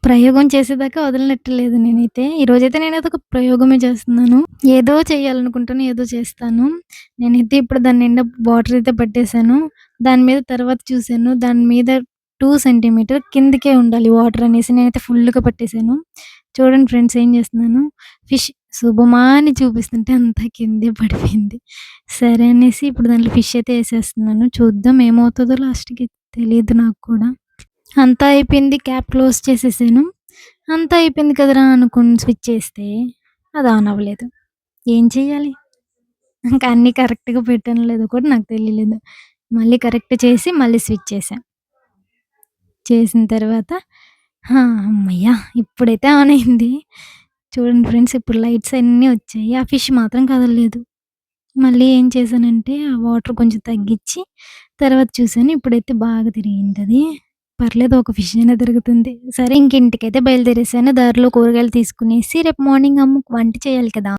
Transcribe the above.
ప్రయోగం చేసేదాకా వదలనట్టు లేదు నేనైతే. ఈరోజైతే ఒక ప్రయోగమే చేస్తున్నాను. ఏదో చేయాలనుకుంటాను, ఏదో చేస్తాను. నేనైతే ఇప్పుడు దాని నిండా వాటరయితే పట్టేసాను. దాని మీద తర్వాత చూసాను. దాని మీద 2 సెంటీమీటర్ కిందకే ఉండాలి వాటరనేసి నేనైతే ఫుల్లుగా పట్టేసాను. చూడండి ఫ్రెండ్స్ ఏం చేస్తున్నాను, ఫిష్ శుభమా అని చూపిస్తుంటే అంతా కిందే పడిపోయింది. సరే అనేసి ఇప్పుడు దాంట్లో ఫిష్ అయితే ఏసేస్తున్నాను. చూద్దాం ఏమవుతదో లాస్ట్‌కి తెలీదు నాకు కూడా. అంతా అయిపోయింది. క్యాప్ క్లోజ్ చేసేసాను. అంతా అయిపోయింది కదరా అనుకుని స్విచ్ చేస్తే అది ఆన్ అవ్వలేదు. ఏం చేయాలి? ఇంకా అన్నీ కరెక్ట్‌గా పెట్టానో లేదో కూడా నాకు తెలియలేదు. మళ్ళీ కరెక్ట్ చేసి మళ్ళీ స్విచ్ చేశా. చేసిన తర్వాత హమ్మయ్య! ఇప్పుడైతే ఆన్ అయింది. చూడండి ఫ్రెండ్స్ ఇప్పుడు లైట్స్ అన్నీ వచ్చాయి. ఆ ఫిష్ మాత్రం కదలలేదు. మళ్ళీ ఏం చేశానంటే ఆ వాటర్ కొంచెం తగ్గిచ్చి తర్వాత చూసాను. ఇప్పుడైతే బాగా తిరిగిందది. పర్లేదు ఒక ఫిష్ అయినా దొరుకుతుంది. సరే ఇంక ఇంటికైతే బయలుదేరేసాను. దారిలో కూరగాయలు తీసుకునేసి రేపు మార్నింగ్ అమ్మకు వంట చేయాలి కదా!